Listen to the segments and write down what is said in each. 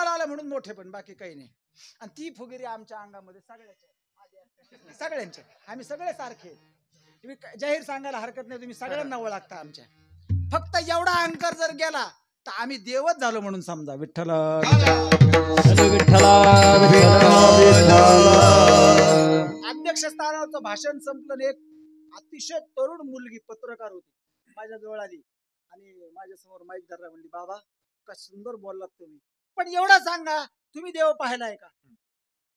जन्माला आलं म्हणून मोठे, पण बाकी काही नाही. आणि ती फुगिरी आमच्या अंगामध्ये सगळ्यांचे, आम्ही सगळे सारखे. तुम्ही जाहीर सांगायला हरकत नाही, तुम्ही सगळ्यांना ओळखता आमच्या. फक्त एवढा अंकर जर गेला तर आम्ही देवच झालो म्हणून समजा. विठ्ठल अध्यक्षस्थानावरचं भाषण संपलं. एक अतिशय तरुण मुलगी पत्रकार होती, माझ्या जवळ आली आणि माझ्या समोर माईक धरला. म्हणली, बाबा का सुंदर बोललात तुम्ही, पण एवढा सांगा तुम्ही देव पाहिलाय का?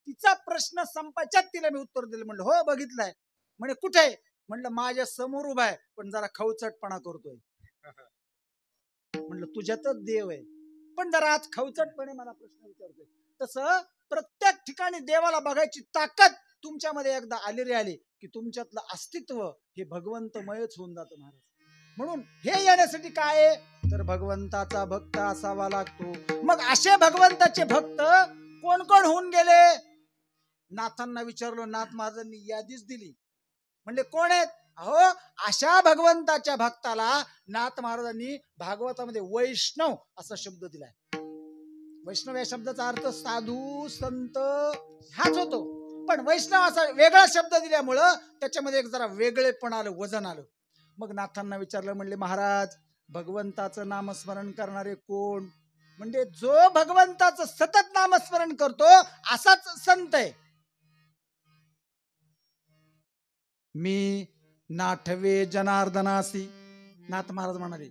तिचा प्रश्न संपायच्यात तिला मी उत्तर दिलं. म्हणलं हो बघितलाय. म्हणे कुठे? म्हणलं माझ्या समोर उभा आहे, पण जरा खवचटपणा करतोय. म्हणलं तुझ्यातच देव आहे, पण जरा आज खवचटपणे मला प्रश्न विचारतोय. तसं प्रत्येक ठिकाणी देवाला बघायची ताकद तुमच्यामध्ये एकदा आली रे आली की तुमच्यातलं अस्तित्व हे भगवंतमयच होऊन जातं महाराज. म्हणून हे येण्यासाठी काय आहे तर भगवंताचा भक्त असावा लागतो. मग असे भगवंताचे भक्त कोण कोण होऊन गेले? नाथांना विचारलो, नाथ महाराजांनी यादीच दिली. म्हणले कोण आहेत? अहो अशा भगवंताच्या भक्ताला नाथ महाराजांनी भागवतामध्ये वैष्णव असा शब्द दिलाय. वैष्णव या शब्दाचा अर्थ साधू संत हाच होतो, पण वैष्णव असा वेगळा शब्द दिल्यामुळं त्याच्यामध्ये एक जरा वेगळेपण आलं, वजन आलं. मग नाथांना विचारलं, म्हणले महाराज भगवंताचं नामस्मरण करणारे कोण? म्हणजे जो भगवंताचं सतत नामस्मरण करतो असाच संत आहे. मी नाठवे जनार्दनासी, नाथ महाराज म्हणाले,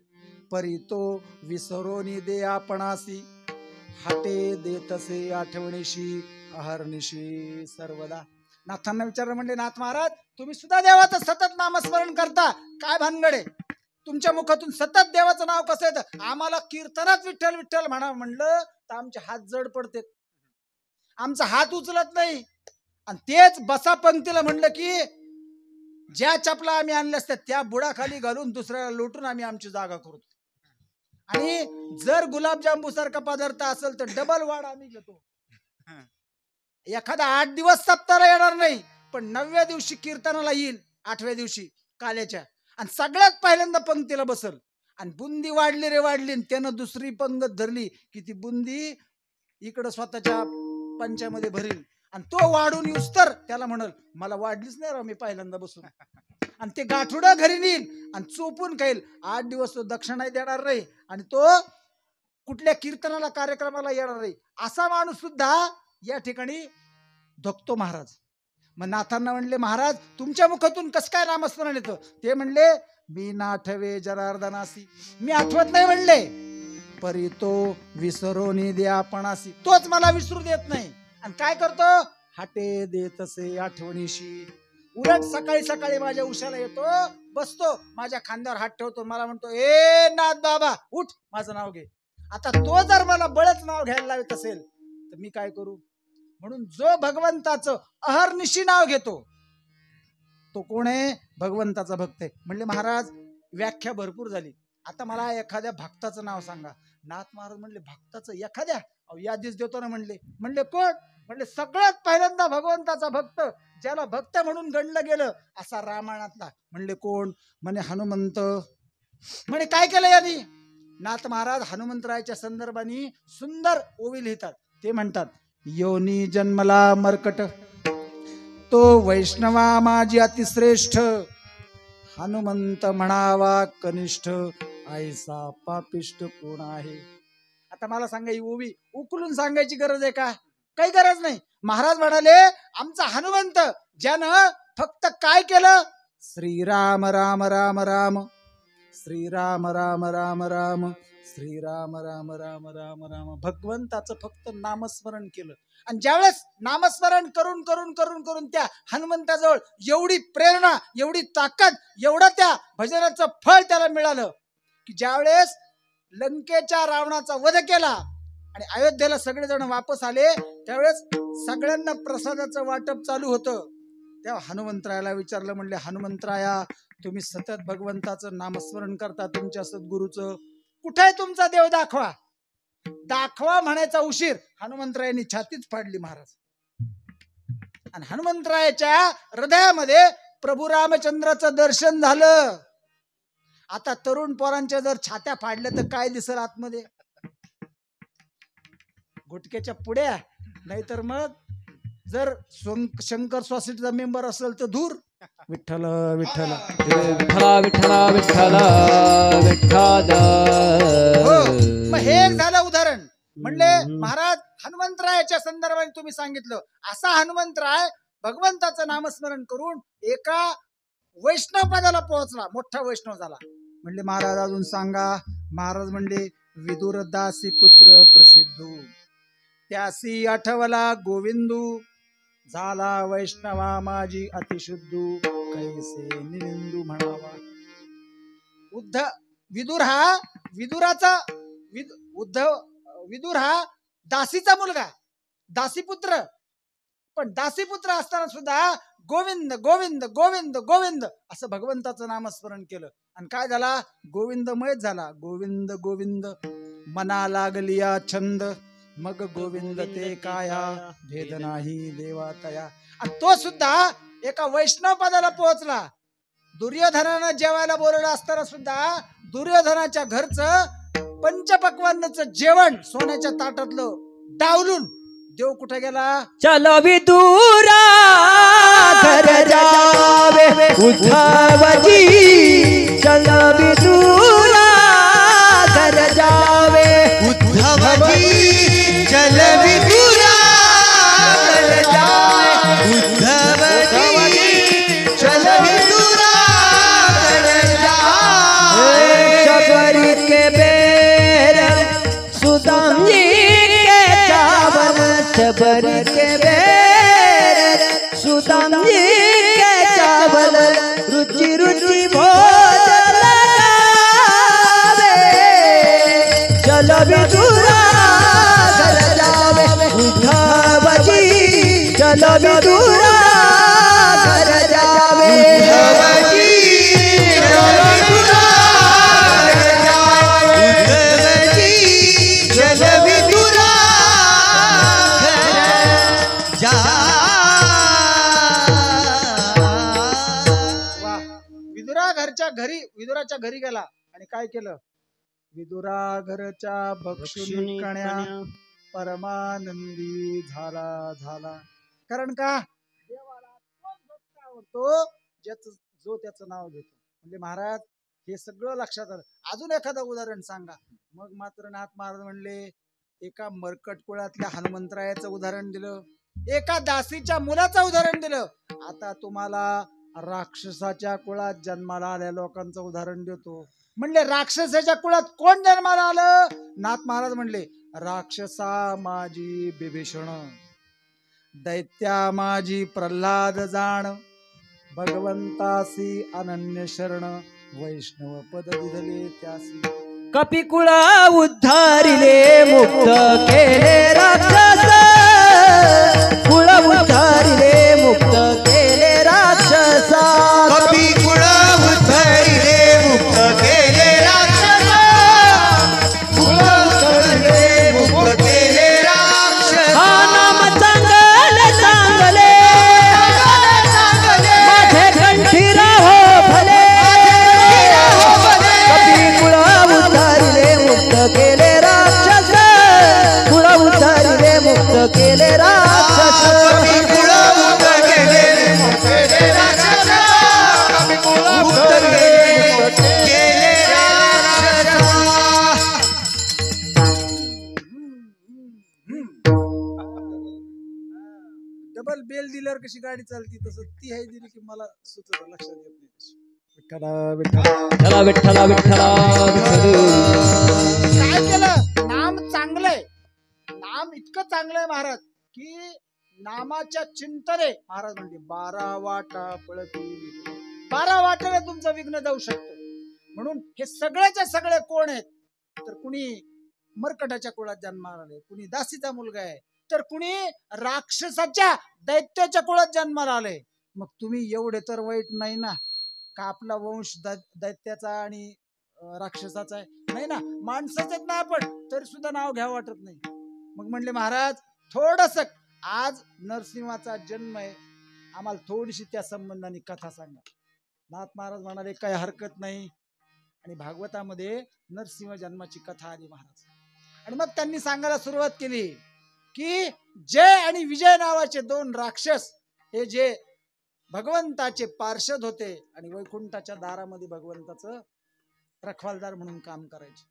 परी तो विसरोनी दे आपणासी, हाटे देतसे आठवणीशी अहर्निशी सर्वदा. नाथांना विचारलं, म्हणजे नाथ महाराज तुम्ही सुद्धा देवाचं सतत नामस्मरण करता, काय भानगड आहे? तुमच्या मुखातून सतत देवाचं नाव कसं येतं? आम्हाला कीर्तनात विठ्ठल विठ्ठल म्हणा म्हणलं तर आमचे हात जड पडते, आमचा हात उचलत नाही. आणि तेच बसा पंक्तीला म्हणलं की ज्या चपला आम्ही आणल्या असतात त्या बुडाखाली घालून दुसऱ्याला लोटून आम्ही आमची जागा करतो. आणि जर गुलाबजांबू सारखा पदार्थ असेल तर डबल वाढ आम्ही घेतो. एखादा 8 दिवस सप्ताहाला येणार नाही, पण 9व्या दिवशी कीर्तनाला येईल, 8व्या दिवशी काल्याच्या, आणि सगळ्यात पहिल्यांदा पंक्तीला बसल. आणि बुंदी वाढली रे वाढली, आणि त्यानं दुसरी पंगत धरली की ती बुंदी इकडं स्वतःच्या पंचामध्ये भरील, आणि तो वाढून येऊस तर त्याला म्हणल मला वाढलीच नाही राव, मी पहिल्यांदा बसून. आणि ते गाठुडं घरी नेईल आणि चोपून खाईल. 8 दिवस तो दक्षिणा देणार नाही आणि तो कुठल्या कीर्तनाला कार्यक्रमाला येणार नाही. असा माणूस सुद्धा या ठिकाणी धकतो महाराज. मग नाथांना म्हणले, महाराज तुमच्या मुखातून कसं काय नामस्मरण येतं? ते म्हणले, मी नाठवे जनार्दनासी, मी आठवत नाही म्हणले, परी तो विसरोनी दे आपणासी, तोच मला विसरू देत नाही. आणि काय करतो? हाटे देतसे आठवणीशी. उलट सकाळी सकाळी माझ्या उशाला येतो, बसतो, माझ्या खांद्यावर हात ठेवतो, मला म्हणतो, ए नाथ बाबा उठ, माझं नाव घे. आता तो जर मला बळच नाव घ्यायला लावत असेल तर मी काय करू? म्हणून जो भगवंताचं अहर्निशी नाव घेतो तो कोण आहे? भगवंताचा भक्त आहे. म्हणले महाराज व्याख्या भरपूर झाली, आता मला एखाद्या भक्ताचं नाव सांगा. नाथ महाराज म्हणले, भक्ताचं एखाद्या? यादीच देतो ना म्हणले. म्हणले कोण? म्हणले सगळ्यात पहिल्यांदा भगवंताचा भक्त, ज्याला भक्त म्हणून गणलं गेलं असा रामायणातला. म्हणले कोण? म्हणे हनुमंत. म्हणे काय केलं यांनी? नाथ महाराज हनुमंतरायाच्या संदर्भाने सुंदर ओवी लिहितात. ते म्हणतात, योनी जन्मला मर्कट, तो वैष्णवा माझी अतिश्रेष्ठ, हनुमंत म्हणावा कनिष्ठ, ऐसा पापिष्ट कोण आहे? आता मला सांगा, ही ओवी उकलून सांगायची गरज आहे का? काही गरज नाही. महाराज म्हणाले, आमचा हनुमंत ज्यानं फक्त काय केलं? श्रीराम राम राम राम, श्रीराम राम राम राम, श्रीराम राम राम राम राम, भगवंताचं फक्त नामस्मरण केलं. आणि ज्यावेळेस नामस्मरण करून करून करून करून त्या हनुमंताजवळ एवढी प्रेरणा, एवढी ताकद, एवढं त्या भजनाचं फळ त्याला मिळालं की ज्यावेळेस लंकेच्या रावणाचा वध केला आणि अयोध्येला सगळेजण वापस आले, त्यावेळेस सगळ्यांना प्रसादाचं वाटप चालू होतं. तेव्हा हनुमंतरायाला विचारलं, म्हणले हनुमंतराया तुम्ही सतत भगवंताचं नामस्मरण करता, तुमच्या सद्गुरूचं, कुठे आहे तुमचा देव? दाखवा. दाखवा म्हणायचा उशीर, हनुमंतरायांनी छातीच फाडली महाराज. आणि हनुमंतरायाच्या हृदयामध्ये प्रभू रामचंद्राचं दर्शन झालं. आता तरुण पोरांच्या जर छात्या फाडल्या तर काय दिसल आतमध्ये? गुटक्याच्या पुड्या, नाहीतर मग जर शंकर सोसायटीचा मेंबर असेल तर दूर. विठ्ठल विठ्ठल विठ्ठला विठ्ठला विठ्ठला विठ्ठल. हो, मग हे एक झालं उदाहरण. म्हणले महाराज हनुमंतरायाच्या संदर्भाने तुम्ही सांगितलं, असा हनुमंतराय भगवंताचं नामस्मरण करून एका वैष्णव पदाला पोहोचला, मोठा वैष्णव झाला. म्हणले महाराज अजून सांगा. महाराज म्हणले विदुर दासी पुत्र प्रसिद्धू, त्यासी आठवला गोविंदू, झाला वैष्णवा माझी अतिशुद्धू, कैसे निंदू म्हणावा. विदुर हा विदुराचा विदुर हा दासीचा मुलगा, दासीपुत्र. पण दासीपुत्र असताना सुद्धा गोविंद गोविंद गोविंद गोविंद असं भगवंताचं नामस्मरण केलं. आणि काय झाला? गोविंदमयच झाला. गोविंद गोविंद मना लागलिया छंद, मग गोविंद ते काया, भेद नाही देवा तया. आणि तो सुद्धा एका वैष्णव पदाला पोहोचला. दुर्योधनानं जेवायला बोलवलं असताना सुद्धा दुर्योधनाच्या घरचं पंचपक्वान्नाचं जेवण सोन्याच्या ताटातलं डावलून देव कुठे गेला? चल विदुरा घर जावे उद्धवजी, चल विदुरा घर जावे उद्धवजी, चल विदुरा घर जावे उद्धवजी, चल विदुरा घर जावे. शबरी के बेर सुदाम जी के चावल, शबरी के बेर सुदाम जी के चावल, रुचि रुचि भोजन लगावे. चल विदुरा घर जावे उद्धवजी, चल विदुरा घर जावे. उद्धवजी, चल विदुरा घर जावे उद्धवजी, चल विदुरा घर जावे. वा. विदुराच्या घरी गेला आणि काय केलं? विदुरा घरच्या भक्षुनी कण्या, परमानंदी झाला झाला. कारण का? देवाला तोच भक्त आवडतो जो त्याचं नाव घेतो. म्हणजे महाराज हे सगळं लक्षात आलं. अजून एखादं उदाहरण सांगा. मग मात्र नाथ महाराज म्हणले एका मरकट कुळातल्या हनुमंतरायाचं उदाहरण दिलं, एका दासीच्या मुलाचं उदाहरण दिलं. आता तुम्हाला राक्षसाच्या कुळात जन्माला आल्या लोकांचं उदाहरण देतो. म्हणले राक्षसाच्या कुळात कोण जन्माला आलं? नाथ महाराज म्हणले राक्षसा माझी बिभीषण, दैत्या माझी प्रल्हाद जाण, भगवंतासी अनन्य शरण, वैष्णव पद दिधले त्यासी. कपिकुळा उद्धारिले मुक्त केले राक्षस, कुळ उद्धारिले मुक्त केले राक्षसा. कपिकुळ उद्धरिले मुक्त केले राक्षस, कुळ उद्धरिले मुक्त केले राक्षस. हा नाम चांगले चांगले माझे कंठी राहो भले. कपिकुळ उद्धारिले मुक्त केले राक्षस, कुळ उद्धारिले मुक्त केले राक्षस. कपिकुळ मुक्त केले मुक्त केले राक्षस, कपिकुळ मुक्त केले राक्षस. डबल बेल दिल्यावर कशी गाडी चालती तसं ती आहे दिली की मला सुचत लक्षात येत नाही तशी. विठ्ठला विठ्ठला विठ्ठला विठ्ठला विठ्ठला. काय केलं? नाम चांगलंय, नाम इतकं चांगलंय महाराज की नामाच्या चिंतने महाराज म्हणते 12 वाटा पळतील, 12 वाटेला तुमचं विघ्न जाऊ शकतं. म्हणून हे सगळ्याचे सगळे कोण आहेत? तर कुणी मरकटाच्या कुळात जन्माला आले, कुणी दासीचा मुलगा आहे, तर कुणी राक्षसाच्या दैत्याच्या कुळात जन्माला आले. मग तुम्ही एवढे तर वाईट नाही ना का आपला वंश दैत्याचा आणि राक्षसाचा आहे? नाही ना, माणसाच ना आपण, तरी सुद्धा नाव घ्यावं वाटत नाही. मग म्हणले महाराज थोडस आज नरसिंहाचा जन्म आहे, आम्हाला थोडीशी त्या संबंधाने कथा सांगा. नाथ महाराज म्हणाले काही हरकत नाही. आणि भागवतामध्ये नरसिंह जन्माची कथा आली महाराज. आणि मग त्यांनी सांगायला सुरुवात केली की जय आणि विजय नावाचे दोन राक्षस हे जे भगवंताचे पार्षद होते आणि वैकुंठाच्या दारामध्ये भगवंताचं रखवालदार म्हणून काम करायचे.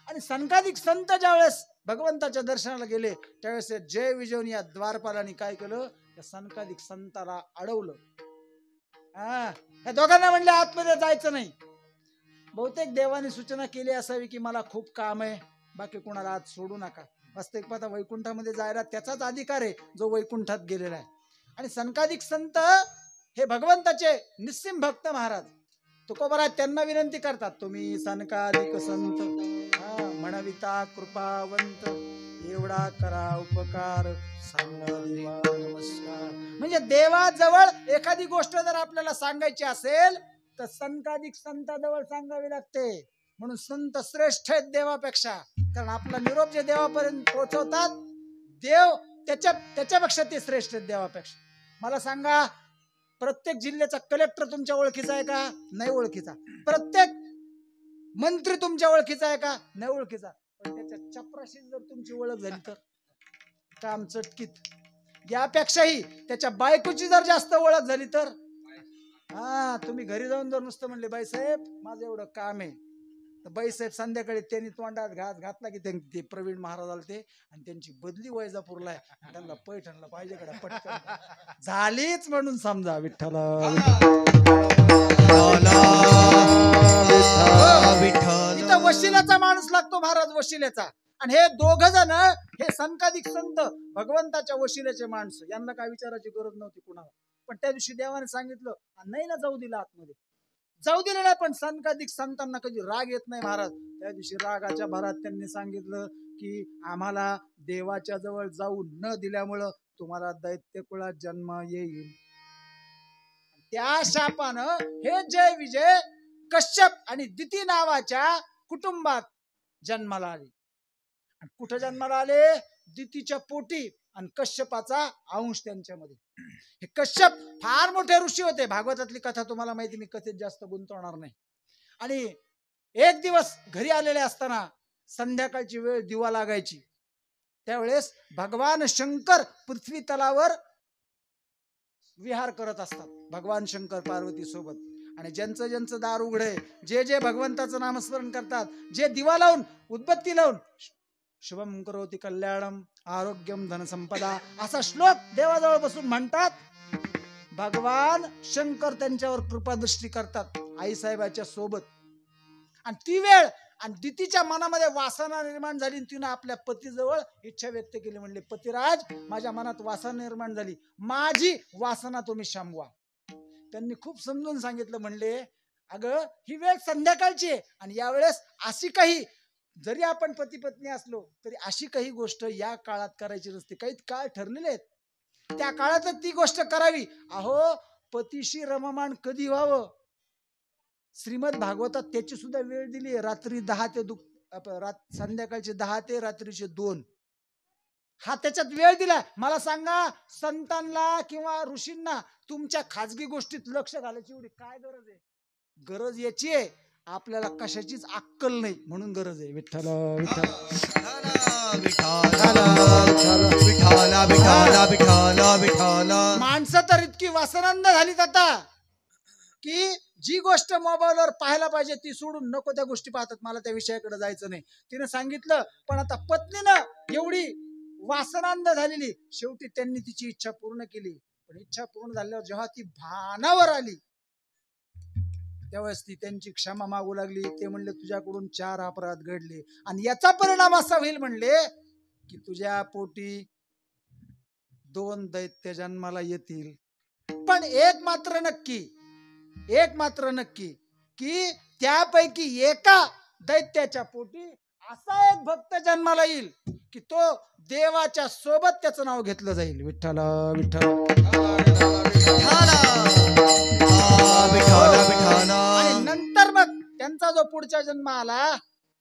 आणि सनकादिक संत ज्यावेळेस भगवंताच्या दर्शनाला गेले त्यावेळेस जय विजय या द्वारपालांनी काय केलं, त्या सनकादिक संताला अडवलं. या दोघांना म्हणले आतमध्ये जायचं नाही. बहुतेक देवाने सूचना केली असावी की मला खूप काम आहे, बाकी कोणाला आत सोडू नका. वास्तविक पाहता वैकुंठामध्ये जायला त्याचाच अधिकार आहे जो वैकुंठात गेलेला आहे. आणि सनकादिक संत हे भगवंताचे निस्सिम भक्त महाराज तुकोबराज त्यांना विनंती करतात, तुम्ही सनकादिक संत म्हणविता कृपावंत एवढा करा उपकार सांगा देवा नमस्कार. म्हणजे देवाजवळ एखादी गोष्ट जर आपल्याला सांगायची असेल तर सनकादिक संताजवळ सांगावी लागते. म्हणून संत श्रेष्ठ आहेत देवापेक्षा, कारण आपला निरोप जे देवापर्यंत पोहोचवतात देव त्याच्यापेक्षा ते श्रेष्ठ आहेत देवापेक्षा. मला सांगा, प्रत्येक जिल्ह्याचा कलेक्टर तुमच्या ओळखीचा आहे का? नाही ओळखीचा. प्रत्येक मंत्री तुमच्या ओळखीचा आहे का? नाही ओळखीचा. पण त्याच्या चपराशी जर तुमची ओळख झाली तर काम चटकीत. यापेक्षाही त्याच्या बायकोची जर जास्त ओळख झाली तर तुम्ही घरी जाऊन जर नुसतं म्हणले बाईसाहेब माझं एवढं काम आहे, तर बाईसाहेब संध्याकाळी त्यांनी तोंडात घास घातला की ते प्रवीण महाराज आले ते आणि त्यांची बदली वैजापूरला आहे, त्यांना पैठणला पाहिजे कडे पटकन झालीच म्हणून समजा. विठ्ठल इथं वशिल्याचा माणूस लागतो महाराज, वशिल्याचा. आणि हे दोघ जण हे सनकादिक संत भगवंताच्या वशिल्याचे माणसं, यांना काय विचारायची गरज नव्हती कुणाला. पण त्या दिवशी देवाने सांगितलं नाही ना जाऊ दिलं आतमध्ये, जाऊ दिले नाही. पण सनकादिक संतांना कधी राग येत नाही महाराज. त्या दिवशी रागाच्या भरात त्यांनी सांगितलं की आम्हाला देवाच्या जवळ जाऊ न दिल्यामुळं तुम्हाला दैत्य कुळात जन्म येईल. त्या शापानं हे जय विजय कश्यप आणि दिती नावाच्या कुटुंबात जन्माला आले. आणि कुठं जन्माला आले? दितीच्या पोटी. आणि कश्यपाचा अंश त्यांच्यामध्ये. हे कश्यप फार मोठे ऋषी होते. भागवतातली कथा तुम्हाला माहिती, मी कथेत जास्त गुंतवणार नाही. आणि एक दिवस घरी आलेले असताना संध्याकाळची वेळ दिवा लागायची, त्यावेळेस भगवान शंकर पृथ्वी तलावर विहार करत असतात, भगवान शंकर पार्वती सोबत. आणि ज्यांचं ज्यांचं दार उघडे, जे जे भगवंताचं नामस्मरण करतात, जे दिवा लावून उदबत्ती लावून शुभम करोति कल्याणम आरोग्यम धनसंपदा असा श्लोक देवाजवळ बसून म्हणतात, भगवान शंकर त्यांच्यावर कृपादृष्टी करतात आईसाहेबाच्या सोबत. आणि ती वेळ आणि दितीच्या मनामध्ये वासना निर्माण झाली. तिनं आपल्या पतीजवळ इच्छा व्यक्त केली, म्हणले पतिराज माझ्या मनात वासना निर्माण झाली, माझी वासना तुम्ही शामवा. त्यांनी खूप समजून सांगितलं, म्हणले अगं ही वेळ संध्याकाळची आहे आणि यावेळेस अशी काही, जरी आपण पती पत्नी असलो तरी अशी काही गोष्ट या काळात करायची नसते. काही काळ ठरलेले आहेत, त्या काळातच ती गोष्ट करावी. अहो पतीशी रममाण कधी व्हावं, श्रीमद भागवतात त्याची सुद्धा वेळ दिली, रात्री 10 ते संध्याकाळचे 10 ते रात्रीचे 2 हा त्याच्यात वेळ दिला. मला सांगा, संतांना किंवा ऋषींना तुमच्या खाजगी गोष्टीत लक्ष घालायची एवढी काय गरज आहे? गरज याची आहे आपल्याला कशाचीच अक्कल नाही, म्हणून गरज आहे. विठ्ठल विठ्ठल माणसं तर इतकी वासनांध झालीत आता की जी गोष्ट मोबाईलवर पाहायला पाहिजे ती सोडून नको त्या गोष्टी पाहतात. मला त्या विषयाकडे जायचं नाही, तिने सांगितलं. पण आता पत्नीनं एवढी वासनांध झालेली, शेवटी त्यांनी तिची इच्छा पूर्ण केली. पण इच्छा पूर्ण झाल्यावर जेव्हा ती भानावर आली त्यावेळेस ती त्यांची क्षमा मागू लागली. ते म्हणले तुझ्याकडून 4 अपराध घडले आणि याचा परिणाम असा होईल म्हणले की तुझ्या पोटी 2 दैत्य जन्माला येतील. पण एक मात्र नक्की की त्यापैकी एका दैत्याच्या पोटी असा एक भक्त जन्माला येईल की तो देवाच्या सोबत त्याचं नाव घेतलं जाईल. विठ्ठल विठ्ठल. आणि नंतर मग त्यांचा जो पुढचा जन्म आला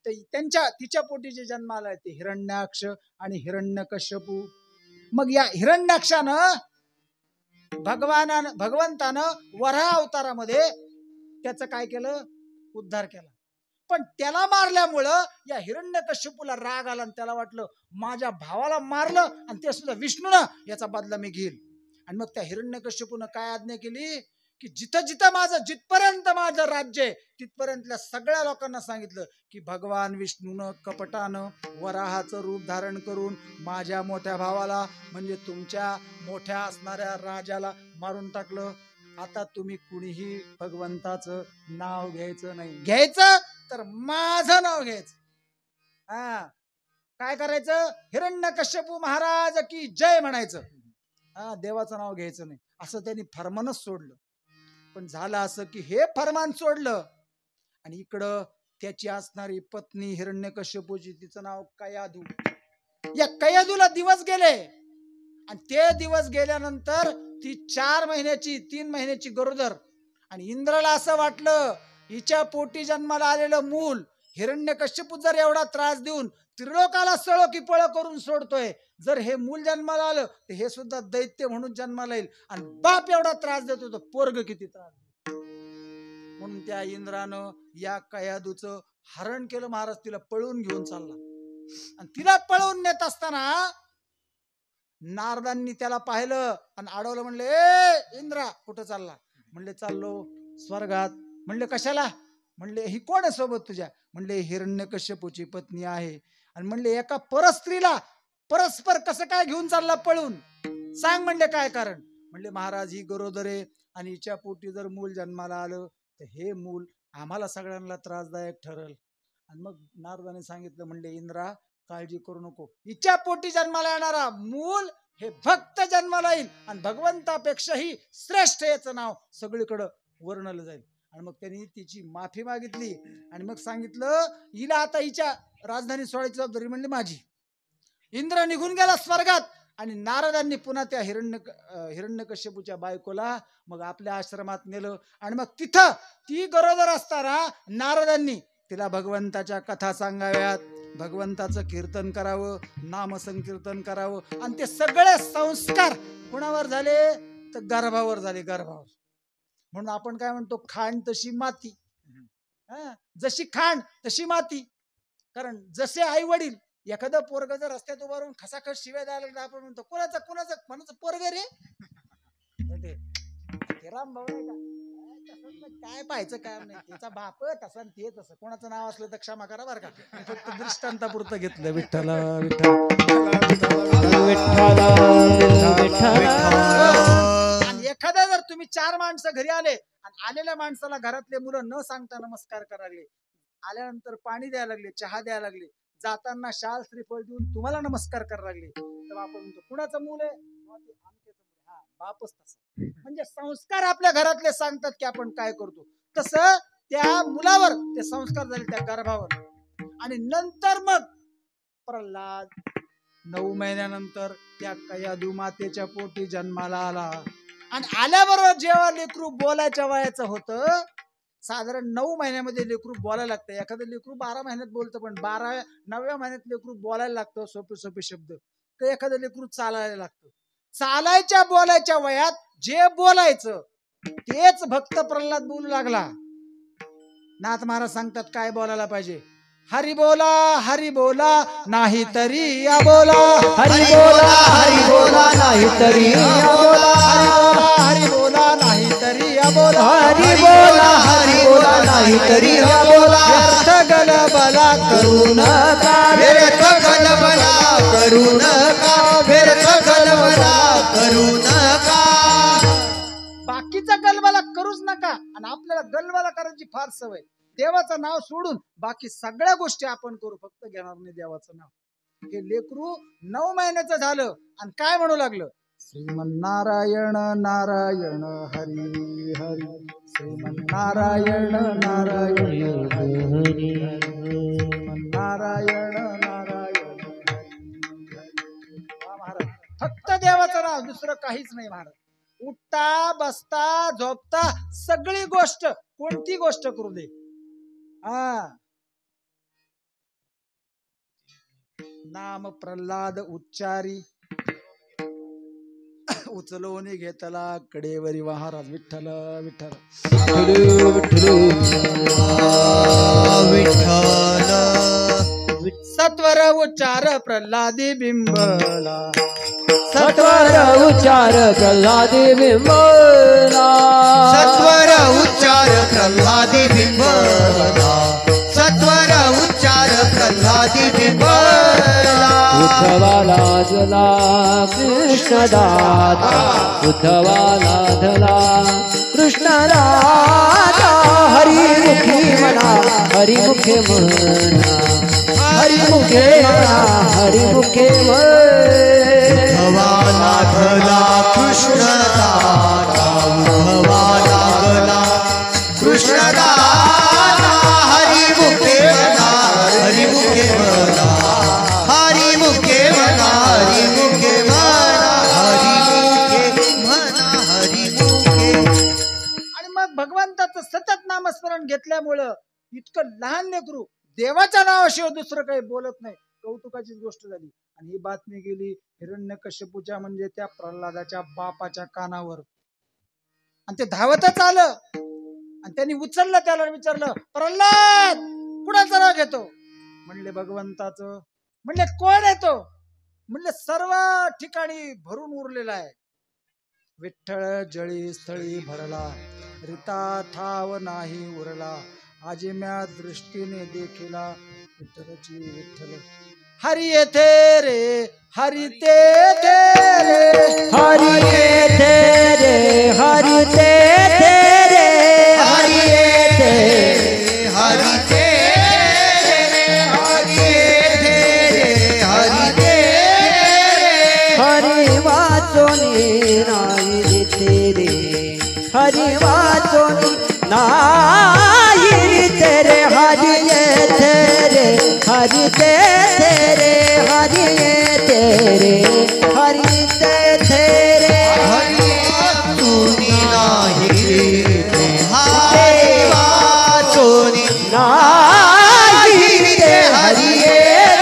तिच्या पोटी जे जन्म आलाय ते हिरण्याक्ष आणि हिरण्यकश्यपू. मग या हिरण्याक्षानं भगवंतानं वराह अवतारामध्ये त्याचं काय केलं? उद्धार केला. पण त्याला मारल्यामुळं या हिरण्यकश्यपूला राग आला आणि त्याला वाटलं माझ्या भावाला मारलं आणि ते सुद्धा विष्णूनं, याचा बदला मी घेईल. आणि मग त्या हिरण्यकश्यपूनं काय आज्ञा केली की जिथं जिथं जिथपर्यंत माझं राज्य आहे तिथपर्यंतल्या सगळ्या लोकांना सांगितलं की भगवान विष्णूनं कपटानं वराहाचं रूप धारण करून माझ्या मोठ्या भावाला म्हणजे तुमच्या मोठ्या असणाऱ्या राजाला मारून टाकलं. आता तुम्ही कुणीही भगवंताचं नाव घ्यायचं नाही, घ्यायचं तर माझं नाव घ्यायचं. हा, काय करायचं? हिरण्यकश्यपू महाराज की जय म्हणायचं. हा, देवाचं नाव घ्यायचं नाही, असं त्यांनी फरमानच सोडलं. पण झालं असं की हे फरमान सोडलं आणि इकडं त्याची असणारी पत्नी हिरण्यकश्यपूची, तिचं नाव कयाधू. या कयाधूला दिवस गेले आणि ते दिवस गेल्यानंतर ती 4 महिन्याची 3 महिन्याची गरोदर. आणि इंद्राला असं वाटलं हिच्या पोटी जन्माला आलेलं मूल हिरण्यकश्यपू जर एवढा त्रास देऊन त्रिलोकाला सळो की पळ करून सोडतोय, जर हे मूल जन्माला आलं तर हे सुद्धा दैत्य म्हणून जन्माला येईल. आणि बाप एवढा त्रास देतो तर पोरग किती त्रास. म्हणून त्या इंद्रानं या कयाधूचं हरण केलं. महाराज तिला पळवून घेऊन चालला आणि तिला पळवून नेत असताना नारदांनी त्याला पाहिलं आणि अडवलं. म्हणले ए इंद्रा कुठं चालला? म्हणले चाललो स्वर्गात. म्हणले कशाला? म्हणले ही कोण आहे सोबत तुझ्या? म्हणले हिरण्यकश्यपूची पत्नी आहे. आणि म्हणले एका परस्त्रीला परस्पर कसं काय घेऊन चालला पळून? सांग म्हणले काय कारण? म्हणले महाराज ही गरोदर आहे आणि हिच्या पोटी जर मूल जन्माला आलं तर हे मूल आम्हाला सगळ्यांना त्रासदायक ठरल. आणि मग नारदाने सांगितलं म्हणले इंद्रा काळजी करू नको, हिच्या पोटी जन्माला येणारा मूल हे भक्त जन्माला येईल आणि भगवंतापेक्षाही श्रेष्ठ याचं नाव सगळीकडं वर्णलं जाईल. आणि मग त्यांनी तिची माफी मागितली आणि मग सांगितलं हिला आता हिच्या राजधानी सोडायची जबाबदारी म्हणली माझी. इंद्र निघून गेला स्वर्गात आणि नारदांनी पुन्हा त्या हिरण्यकश्यपूच्या बायकोला मग आपल्या आश्रमात नेलं. आणि मग तिथं ती गरोदर असताना नारदांनी तिला भगवंताच्या कथा सांगाव्यात, भगवंताचं कीर्तन करावं, नामसंकीर्तन करावं. आणि ते सगळे संस्कार कुणावर झाले? तर गर्भावर झाले, गर्भावर. म्हणून आपण काय म्हणतो खाण तशी माती. जशी खाण तशी माती. कारण जसे आई वडील एखादं पोरग जर रस्त्यात उभा राहून खसाखस शिव्या द्यायला लागला आपण म्हणतो कोणाचं पोरग रे? ते राम भाऊ नाही का? काय पाहायचं काय नाही, त्याचा बाप तसा ते तसं. कोणाचं नाव असलं तर क्षमा करा बरं का, फक्त दृष्टांतापुरतं घेतलं. विठ्ठल आणि एखादा जर तुम्ही 4 माणसं घरी आले आणि आलेल्या माणसाला घरातले मुलं न सांगता नमस्कार करायला लागले, आल्यानंतर पाणी द्यायला लागले, चहा द्यायला लागले, जाताना शाल श्रीफळ देऊन तुम्हाला नमस्कार करायला लागले, तर आपण म्हणतो कुणाचं मूल आहे? हा, बापच तसा. म्हणजे संस्कार आपल्या घरातले सांगतात की आपण काय करतो, तसं त्या मुलावर ते संस्कार झाले, त्या गर्भावर. आणि नंतर मग प्रल्हाद 9 महिन्यानंतर त्या कयाधू मातेच्या पोटी जन्माला आला. आणि आल्याबरोबर जेव्हा लेकरू बोलायच्या वयाचं होतं, साधारण 9 महिन्यामध्ये लेकरू बोलायला लागतं. एखादं लेकरू 12 महिन्यात बोलतं, पण 9व्या महिन्यात लेकरू बोलायला लागतं सोपे सोपे शब्द. तर एखादं लेकरू चालायला लागतं. चालायच्या बोलायच्या वयात जे बोलायचं तेच भक्त प्रल्हाद बोलू लागला. नाथ महाराज सांगतात काय बोलायला पाहिजे? हरी बोला नाही तरी अबोला, हरी बोला नाही तरी अबोला, हरी बोला नाही तरी अबोला, हरी बोला नाही तरी अबोला. व्यर्थ गलबला करू नका, व्यर्थ गलबला करू नका, व्यर्थ गलबला करू नका. बाकीचा गलबला करूच नका. आणि आपल्याला गलबला करायची फार सवय. देवाचं नाव सोडून बाकी सगळ्या गोष्टी आपण करू, फक्त घेणार नाही देवाचं नाव. हे लेकरू 9 महिन्याचं झालं आणि काय म्हणू लागलं? श्रीमन्नारायण नारायण हरी हरी, श्रीमन्नारायण नारायण हरी हरी, श्रीमन्नारायण नारायण हरी हरी. महाराज फक्त देवाचं नाव, दुसरं काहीच नाही महाराज. उठता बसता झोपता सगळी गोष्ट, कोणती गोष्ट करू दे, नाम प्रल्हाद उच्चारी उचलवून घेतला कडेवरी महाराज विठ्ठल विठ्ठल सत्वर उच्चार प्रल्हादी बिंबला सत्वर उच्चार प्रल्हादी बिंबला सत्वर उच्चार प्रल्हादी बिंबला सत्वर उच्चार प्रल्हादी बिंबला उद्धवाला जला कृष्णदाता उद्धवाला धला कृष्णदाता हरिमुखी म्हणा हरिमुखे म्हणा हरिमुखे म्हणा हरिमुखे उद्धवाला धला कृष्णदाता उद्धवाला धला कृष्णदाता हरिमुखे म्हणा हरिमुखे म्हणा हरिमुखे म्हणा हरिमुखे म्हणा हरिमुखे म्हणा हरिमुखे. आणि मग भगवंताचं सतत नामस्मरण घेतल्यामुळं इतकं लहान लेकरू देवाच्या नावाशिवाय दुसरं काही बोलत नाही. कौतुकाचीच गोष्ट झाली. आणि ही बातमी गेली हिरण्यकश्यपूच्या म्हणजे त्या प्रल्हादाच्या बापाच्या कानावर आणि ते धावतच आलं आणि त्यांनी उचललं त्याला विचारलं प्रल्हाद कुणाचं नाव घेतो म्हणले भगवंताचं. म्हणले कोण येतो म्हणले सर्व ठिकाणी भरून उरलेला आहे. विठ्ठल जळी स्थळी भरला रिता ठाव नाही उरला आजिम्या दृष्टीने देखिला विठ्ठलची विठ्ठल हरी येथे रे हरी तेथे रे हरि येथे रे हरि तेथे रे हरि येथे हरि ते हरि ते हरि ते हरि वाचोनी नाही रीते रे हरि वाचोनी नाही रीते रे हरि येथे रे हरि तेथे रे हरि येथे रे हरि तेथे रे हरि वाचोनी नाही रे हरि वाचोनी नाही रीते हरि येथे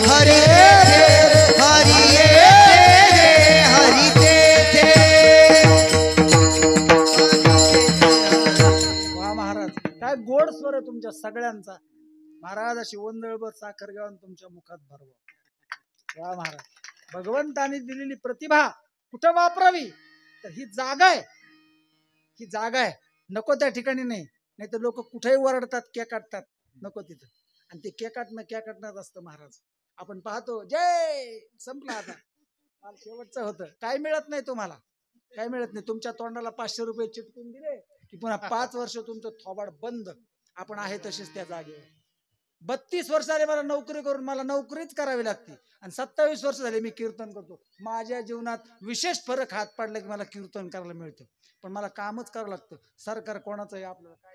हरि हरि हरि ते वा महाराज काय गोड स्वर आहे तुमच्या सगळ्यांचा. महाराज अशी ओंदळभर साखर घेऊन तुमच्या मुखात भरवा. वा महाराज भगवंताने दिलेली प्रतिभा कुठं वापरावी तर ही जागा आहे. ही जागा आहे नको त्या ठिकाणी नाही. नाही तर लोक कुठेही वरडतात केकाटतात नको तिथं आणि ते केकाटणं असतं महाराज. आपण पाहतो जय संपला आता काल शेवटचं होतं. काय मिळत नाही तुम्हाला काय मिळत नाही. तुमच्या तोंडाला 500 रुपये चिटकून दिले की पुन्हा 5 वर्ष तुमचं थोबाड बंद. आपण आहे तशीच त्या जागेवर. 32 वर्ष झाले मला नोकरी करून मला नोकरीच करावी लागते आणि 27 वर्ष झाले मी कीर्तन करतो. माझ्या जीवनात विशेष फरक हात पडला की मला कीर्तन करायला मिळतं. पण मला कामच करावं लागतं. सरकार कोणाचं आहे आपल्याला काय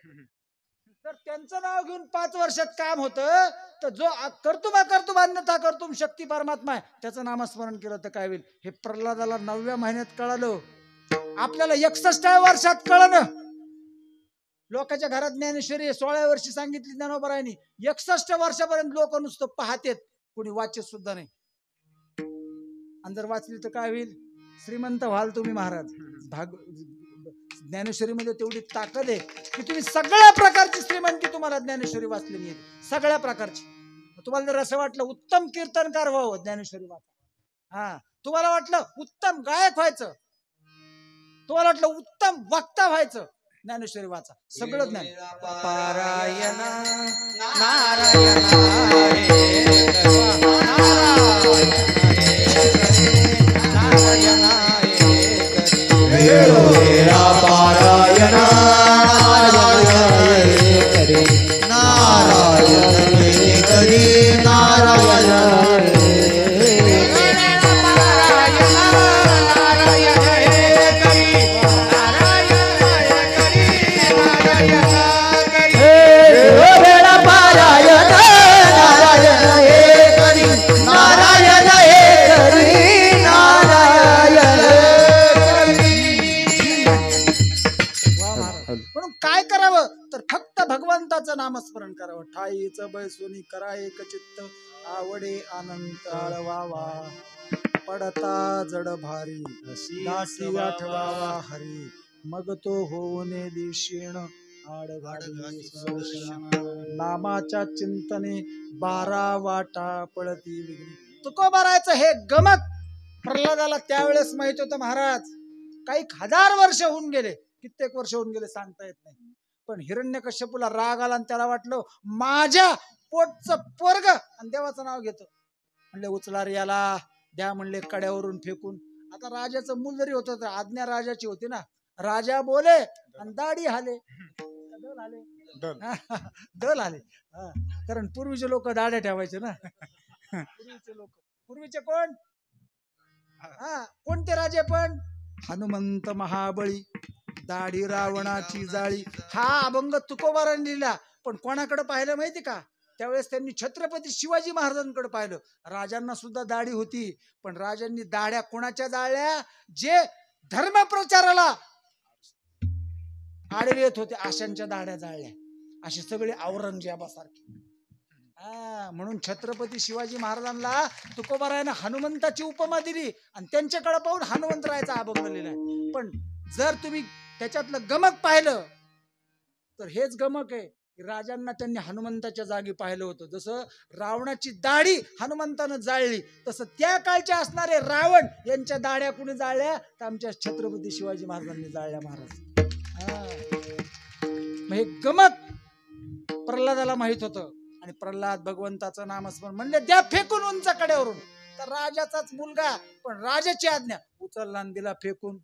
तर त्यांचं नाव घेऊन 5 वर्षात काम होतं. तर जो कर्तुम अकर्तुम अन्यथा कर्तुम शक्ती परमात्मा आहे त्याचं नामस्मरण केलं तर काय होईल. हे प्रल्हादाला 9व्या महिन्यात कळालं. आपल्याला 61 वर्षात कळलं. लोकांच्या घरात ज्ञानेश्वरी 16व्या वर्षी सांगितली ज्ञानोबरायांनी. 61 वर्षापर्यंत लोक नुसतं पाहतेत कोणी वाचत सुद्धा नाही. आणि जर वाचली तर काय होईल श्रीमंत व्हाल तुम्ही महाराज. ज्ञानेश्वरीमध्ये तेवढी ताकद आहे की तुम्ही सगळ्या प्रकारची श्रीमंती तुम्हाला ज्ञानेश्वरी वाचलेली आहे. सगळ्या प्रकारची. तुम्हाला जर असं वाटलं उत्तम कीर्तनकार व्हावं ज्ञानेश्वरी वाचा. तुम्हाला वाटलं उत्तम गायक व्हायचं तुम्हाला वाटलं उत्तम वक्ता व्हायचं ज्ञानेश्वरी वाचा. सगळं ज्ञान पारायण नारायण पारायण नारायण करी नारायण नामस्मरण करावं. ठाईच बैसोनी करा एक चित्त आवडे अनंत आळवावा पडता जड भारी दासी आठवावा हरी मग तो होऊने दिशेण आडघाडी नामाच्या चिंतने 12 वाटा पळती विघ्ने. तुकोबारायचं हे गमक प्रल्हादाला त्यावेळेस माहित होतं. महाराज काही 1000 वर्ष होऊन गेले, कित्येक वर्ष होऊन गेले सांगता येत नाही. पण हिरण्यकश्यपूला राग आला आणि त्याला वाटलं माझ्या पोटचं पोरग आणि देवाचं नाव घेतो. म्हणले उचला रे याला, द्या म्हणले कड्यावरून फेकून. आता राजाचं मूल जरी होतं तर आज्ञा राजाची होती ना. राजा बोले आणि दाढी हाले, दल आले दल आले. कारण पूर्वीचे लोक दाढ्या ठेवायचे ना. पूर्वीचे कोण? कोणते राजे? पण हनुमंत महाबळी, दाढी रावणाची जाळी. हा अभंग तुकोबारांनी लिहिला. पण कोणाकडे पाहिलं माहिती का? त्यावेळेस त्यांनी छत्रपती शिवाजी महाराजांकडे पाहिलं. राजांना सुद्धा दाढी होती, पण राजांनी दाढ्या कोणाच्या जाळल्या? जे धर्मप्रचाराला आडवे येत होते अशांच्या दाढ्या जाळल्या. अशी सगळी औरंगजेबासारखी. म्हणून छत्रपती शिवाजी महाराजांना तुकोबारायानं हनुमंताची उपमा दिली आणि त्यांच्याकडे पाहून हनुमंतरायाचा अभंग लिहिलाय. पण जर तुम्ही त्याच्यातलं गमक पाहिलं तर हेच गमक आहे. राजांना त्यांनी हनुमंताच्या जागी पाहिलं होतं. जसं रावणाची दाढी हनुमंतानं जाळली, तसं त्या काळचे असणारे रावण यांच्या दाढ्या कुणी जाळल्या? तर आमच्या छत्रपती शिवाजी महाराजांनी जाळल्या. महाराज हे गमक प्रल्हादाला माहित होतं. आणि प्रल्हाद भगवंताचं नामस्मरण म्हणले द्या फेकून उंच कड्यावरून. तर राजाचाच मुलगा, पण राजाची आज्ञा, उचलला आणि दिला फेकून.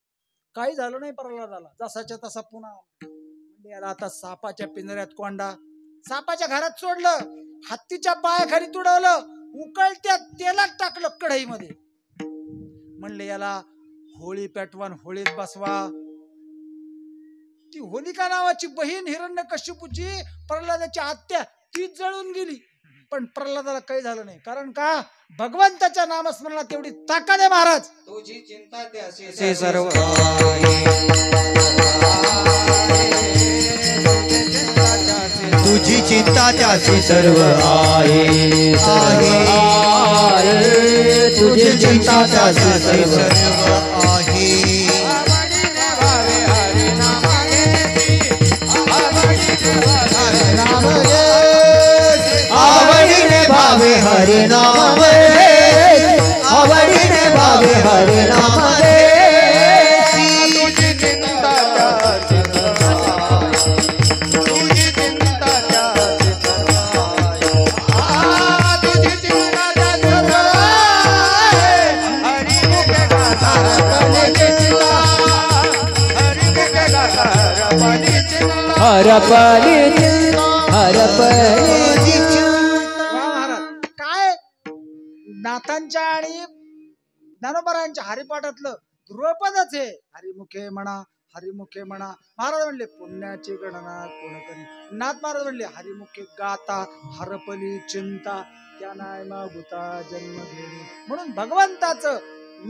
काही झालं नाही प्रल्हादाला, जसाच्या तसा पुन्हा. म्हणजे आता सापाच्या पिंजऱ्यात कोंडा, सापाच्या घरात सोडलं, हत्तीच्या पायाखाली तुडवलं, उकळत्या तेलात टाकलं कढईमध्ये. म्हणले याला होळी पेटवान होळीत बसवा. ती होलिका नावाची बहीण हिरण्यकश्यपूची, प्रल्हादाची आत्या, तीच जळून गेली. पण प्रल्हादाला काही झालं नाही. कारण का? भगवंताच्या नामस्मरणात तेवढी ताकद आहे. महाराज तुझी चिंता त्याचे सर्व तुझी चिंता त्याची सर्व आहे. तुझी चिंता त्याची सर्व आहे. आवडीने भावे हरि नाम रे, आवडीने भावे हरि नाम रे. तुझी चिंता त्याची तुझी चिंता त्याची तुझी चिंता हरि मुखे गाता रमणी चिंता, हरि मुखे गाता रमणी चिंता, हरपली हरपली. महाराज काय नाथांच्या आणि ज्ञानोबारायांच्या हरिपाठातलं ध्रुवपदच आहे. हरिमुखे म्हणा, हरिमुखे म्हणा. महाराज म्हणले पुण्याची गणना कोण करी. नाथ महाराज म्हणले हरिमुखे गाता हरपली चिंता, त्या नाय मागुता जन्म घेणे. म्हणून भगवंताचं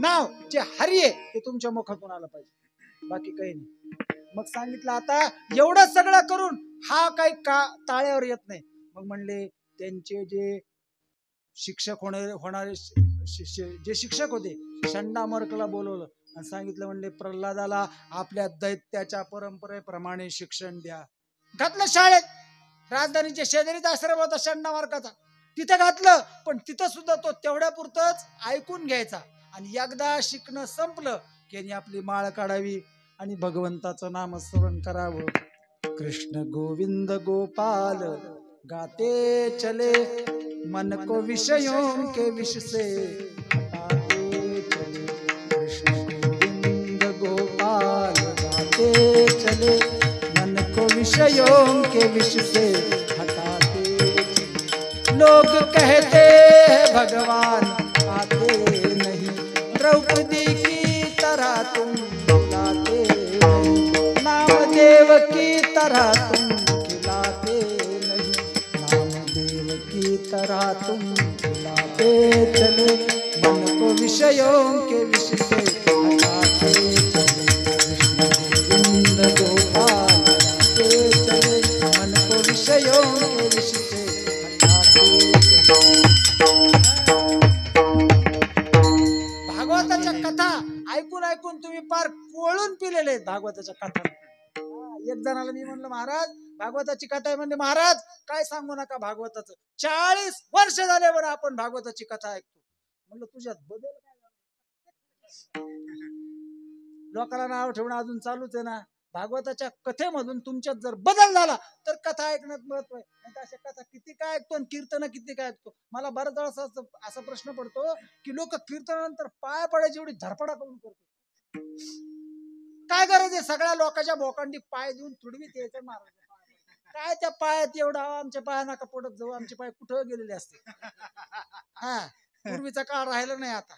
नाव जे हरी आहे ते तुमच्या मुखातून आलं पाहिजे, बाकी काही नाही. मग सांगितलं आता एवढं सगळं करून हा काही का ताळ्यावर येत नाही. मग म्हणले त्यांचे जे शिक्षक होणारे जे शिक्षक होते, षंडामर्कला बोलवलं आणि सांगितलं, म्हणले प्रल्हादाला आपल्या दैत्याच्या परंपरेप्रमाणे शिक्षण द्या. घातलं शाळेत. राजधानीच्या शेजारीच आश्रम होता षंडामार्काचा, तिथे घातलं. पण तिथं सुद्धा तो तेवढ्या पुरतच ऐकून घ्यायचा. आणि एकदा शिकणं संपलं की यांनी आपली माळ काढावी आणि भगवंताचं नामस्मरण करावं. कृष्ण गोविंद गोपाल गाते चले, मन को विषयों के विष से हटाते चले. कृष्ण गोविंद गोपाल गाते चले, मन को विषयों के विष से हटाते चले. लोग कहते हैं भगवान आते नहीं, द्रौपदी की तरह तुम खिलाते नहीं, नामदेव की तरह तुम खिलाते नहीं, नामदेव की तरह तुम खिलाते चले, मन को विषयों के विष से हटाते चले. कृष्ण गोविंद गोपाल गाते चले, मन को विषयों के विष से हटाते चले. भागवताच्या कथा ऐकून ऐकून तुम्ही पार कोळून पिलेले आहेत भागवताच्या कथा. एक जणाला मी म्हणलं महाराज भागवताची कथा आहे, म्हणजे महाराज काय सांगू नका भागवताचं, 40 वर्ष झाले बरं आपण भागवताची कथा ऐकतो. म्हणलं तुझ्यात बदल काय? लोकांना नाव ठेवणं अजून चालूच आहे ना. भागवताच्या कथेमधून तुमच्यात जर बदल झाला तर कथा ऐकण्यात महत्व आहे. नाही अशा कथा किती काय ऐकतो आणि कीर्तन किती काय ऐकतो. मला बऱ्याच वेळा असा प्रश्न पडतो की लोक कीर्तनानंतर पाय पडायची एवढी धडपडा करून करतो. काय गरज आहे? सगळ्या लोकांच्या बोकांडी पाय देऊन तुडवीत यायचं महाराज. काय त्या पायात एवढा आमच्या पाया नका पडत जाऊ, आमचे पाय कुठं गेलेले असते. हा, पूर्वीचा काळ राहिला नाही आता.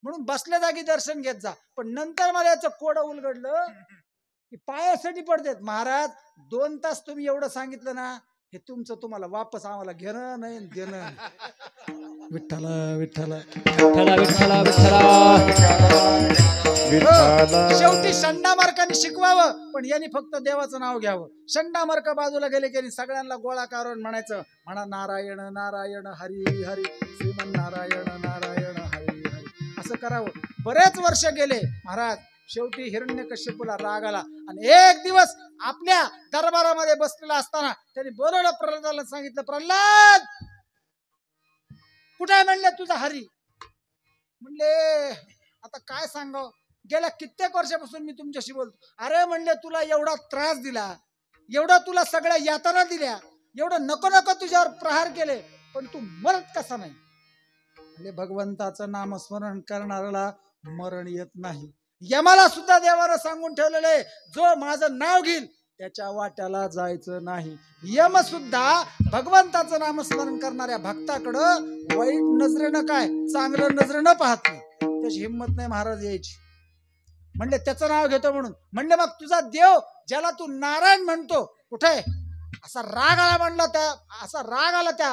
म्हणून बसल्या जागी दर्शन घेत जा. पण नंतर मला याचं कोड उलगडलं की पायासाठी पडतात महाराज. 2 तास तुम्ही एवढं सांगितलं ना, हे तुमचं तुम्हाला वापस आम्हाला घेणं नाही देणं. विठ्ठला विठ्ठला विठ्ठला विठ्ठला विठ्ठला. शेवटी शंडा मार्काने शिकवावं, पण यांनी फक्त देवाचं नाव घ्यावं. शंडा मार्क बाजूला गेले की सगळ्यांना गोळा करून म्हणायचं, म्हणा नारायण नारायण हरी हरी, श्रीमन नारायण नारायण हरी हरी, असं करावं. बरेच वर्ष गेले महाराज. शेवटी हिरण्यकश्यपूला राग आला आणि एक दिवस आपल्या दरबारामध्ये बसलेला असताना त्यांनी बोलवलं प्रल्हादाला, सांगितलं प्रल्हाद कुठे म्हणले तुझा हरी? म्हणले आता काय सांगावं, गेल्या कित्येक वर्षापासून मी तुमच्याशी बोलतो. अरे म्हणले तुला एवढा त्रास दिला, एवढा तुला सगळ्या यातना दिल्या, एवढं नको नको तुझ्यावर प्रहार केले, पण तू मरत कसा नाही? म्हणजे भगवंताचं नामस्मरण करणाऱ्याला मरण येत नाही. यमाला सुद्धा देवानं सांगून ठेवलेलं आहे, जो माझं नाव घेईल त्याच्या वाट्याला जायचं नाही. यम सुद्धा भगवंताचं नामस्मरण करणाऱ्या भक्ताकडं वाईट नजरेनं काय चांगलं नजरेनं पाहत नाही. त्याची हिंमत नाही महाराज यायची. म्हणले त्याचं नाव घेतो म्हणून. म्हणले मग तुझा देव ज्याला तू नारायण म्हणतो कुठे? असा राग आला म्हणला त्या, असा राग आला त्या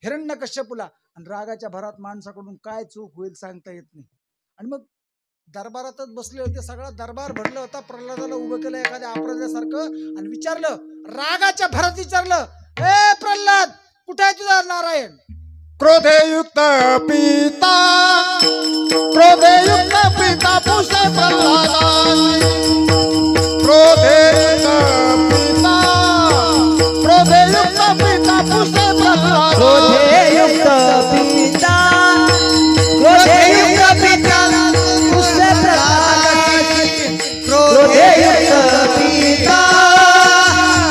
हिरण्यकश्यपूला. आणि रागाच्या भरात माणसाकडून काय चूक होईल सांगता येत नाही. आणि मग दरबारातच बसले होते, सगळा दरबार भरला होता. प्रल्हादाला उभं केलं एखाद्या अपराध्यासारखं आणि विचारलं, रागाच्या भरात विचारलं, ए प्रल्हाद कुठे आहे तुझा नारायण? क्रोधयुक्त पिता, क्रोधयुक्त पिता पुसे प्रल्हादासी, क्रोधयुक्त पिता, क्रोधयुक्त पिता पुसे प्रल्हादासी, क्रोधयुक्त पिता, क्रोधयुक्त पिता पुसे प्रल्हादासी, क्रोधयुक्त पिता,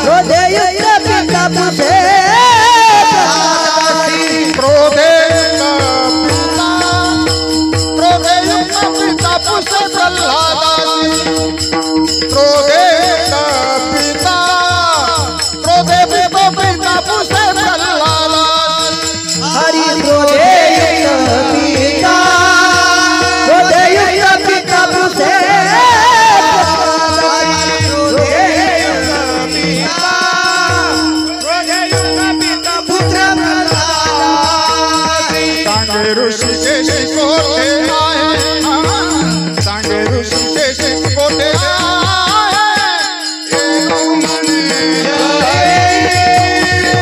क्रोधयुक्त पिता पुसे प्रल्हादासी, क्रोधयुक्त पिता, क्रोधयुक्त पिता पुसे प्रल्हादासी, क्रोधयुक्त पिता, क्रोधयुक्त पिता पुसे प्रल्हादासी, हरि क्रोधयुक्त पिता, क्रोधयुक्त पिता पुसे प्रल्हादासी, क्रोधयुक्त पिता, क्रोधयुक्त पिता पुत्र प्रल्हादासी. सांगे ऋषिकेश कोठे आहे, सांगे ऋषिकेश कोठे आहे,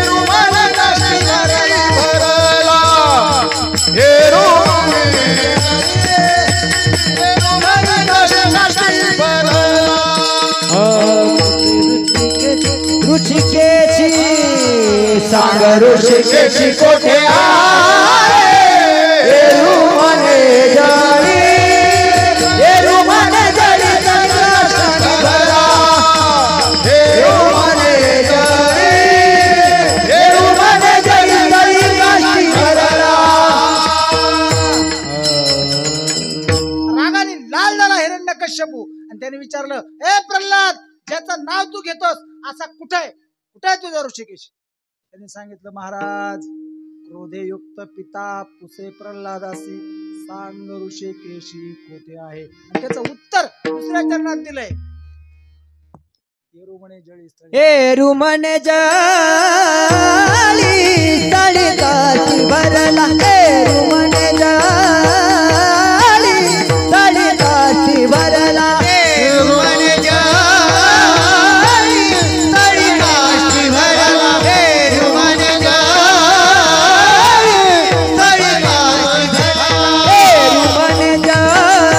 रुमन दशहरी भरला, हे रुमन दशहरी भरला. ऋषिकेशी सांग ऋषिकेशी कोठे आहे, येरू म्हणे जळी, येरू म्हणे जळी चंद्रशेखर भरा, येरू म्हणे जळी, येरू म्हणे जळी जळी काशी भरला. रागाने लाल झाला हिरण्यकश्यपू आणि त्याने विचारलं, ए प्रल्हाद ज्याचं नाव तू घेतोस असा कुठे आहे? कुठे आहे तुझा ऋषिकेश? त्यांनी सांगितलं, महाराज क्रोधयुक्त पिता पुसे प्रल्हादासी, सांग ऋषिकेशी कोठे आहे? आणि त्याचं उत्तर दुसऱ्या चरणात दिलंय, येरू म्हणे जळी स्थळी. येरू म्हणे जळी स्थळी काशी भरला, येरू म्हणे जळी स्थळी काशी भरला, येरू म्हणे जळी स्थळी काशी भरला, येरू म्हणे जळी स्थळी काशी भरला, येरू म्हणे जळी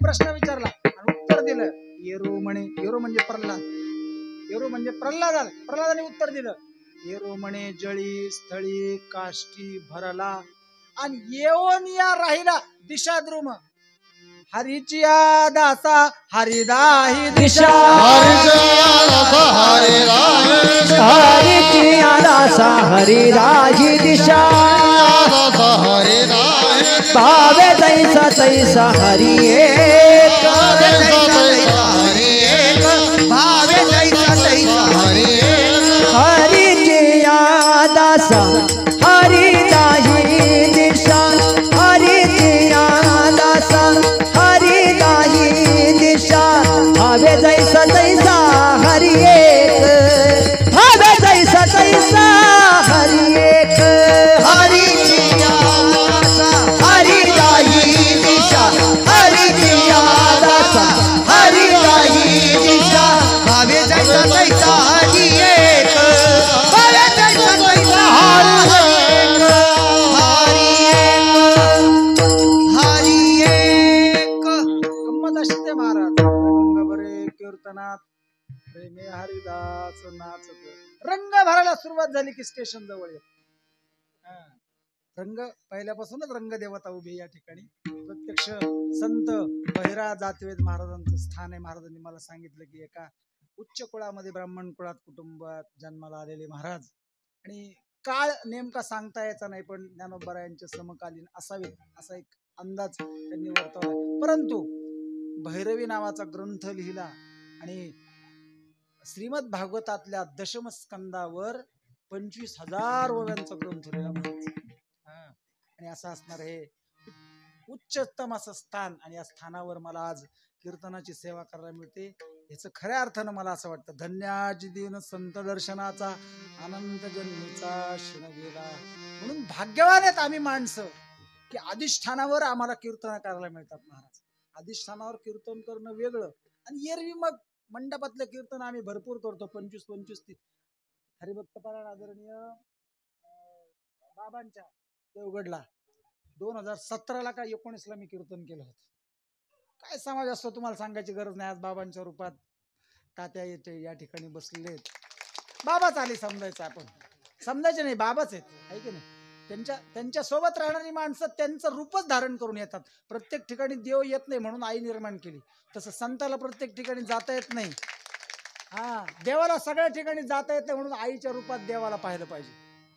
प्रश्न विचारला आणि उत्तर दिलं. येरो म्हणे, येरो म्हणजे प्रल्हाद, येरो म्हणजे प्रल्हाद आला. प्रल्हादाने उत्तर दिलं. येरो म्हणे जळी स्थळी काष्टी भरला आणि येऊन या राहिला दिशा द्रुम. हरीची दासा हरिदाही दिशा, हरीची दासा हरिदाही दिशा. भावे जैसा तैसा हरि एक, भावे जैसा तैसा हरि हरीची दासा हरिदाही दिशा. हरीची दासा हरिदाही दिशा. भावे जैसा तैसा हरि एक, भावे जैसा तैसा हरि एक. हरीची दासा हरिदाही दिशा, हरीची दासा हरिदाही दिशा. भावे जैसा तैसा हरि एक, भावे जैसा तैसा हरि एक. गंमत अशी ते महाराज. रंग भरे कीर्तनात प्रेमे हरिदास नाचत. रंग भरायला सुरुवात झाली की स्टेशन जवळ येत. रंग पहिल्यापासूनच रंग देवता उभी या ठिकाणी. प्रत्यक्ष संत बहिरा जातवेद महाराजांचं स्थान आहे. महाराजांनी मला सांगितलं की एका उच्च कुळामध्ये ब्राह्मण कुळात कुटुंबात जन्माला आलेले महाराज, आणि काळ नेमका सांगता यायचा नाही, पण ज्ञानोबरायांचे समकालीन असावेत असा एक अंदाज त्यांनी वर्तवला. परंतु भैरवी नावाचा ग्रंथ लिहिला आणि श्रीमद भागवतातल्या दशम स्कंदावर 25,000 ओव्यांचा ग्रंथ लिहिला महाराज. आणि असं असणार हे उच्चतम असं स्थान, आणि या स्थानावर मला आज कीर्तनाची सेवा करायला मिळते. याचं खऱ्या अर्थानं मला असं वाटतं, धन्याजी दिन संत दर्शनाचा अनंत जन्मीचा क्षण गेला. म्हणून भाग्यवान आहेत आम्ही माणसं की अधिष्ठानावर आम्हाला कीर्तन करायला मिळतात महाराज. अधिष्ठानावर कीर्तन करणं वेगळं, आणि एरवी मग मंडपातलं कीर्तन आम्ही भरपूर करतो. 25-25 हरिभक्त परायण आदरणीय बाबांच्या देवगडला 2017 का 19 मी कीर्तन केलं होतं. काय समाज असतो तुम्हाला सांगायची गरज नाही. आज बाबांच्या रूपात तात्या येते या ठिकाणी बसलेले. बाबाच आले समजायचं, आपण समजायचे नाही, बाबाच आहेत, आहे की नाही. त्यांच्या सोबत राहणारी माणसं त्यांचं रूपच धारण करून येतात. प्रत्येक ठिकाणी देव येत नाही म्हणून आई निर्माण केली. तसं संताला प्रत्येक ठिकाणी जाता येत नाही. देवाला सगळ्या ठिकाणी जाता येत नाही म्हणून आईच्या रूपात देवाला पाहिलं पाहिजे.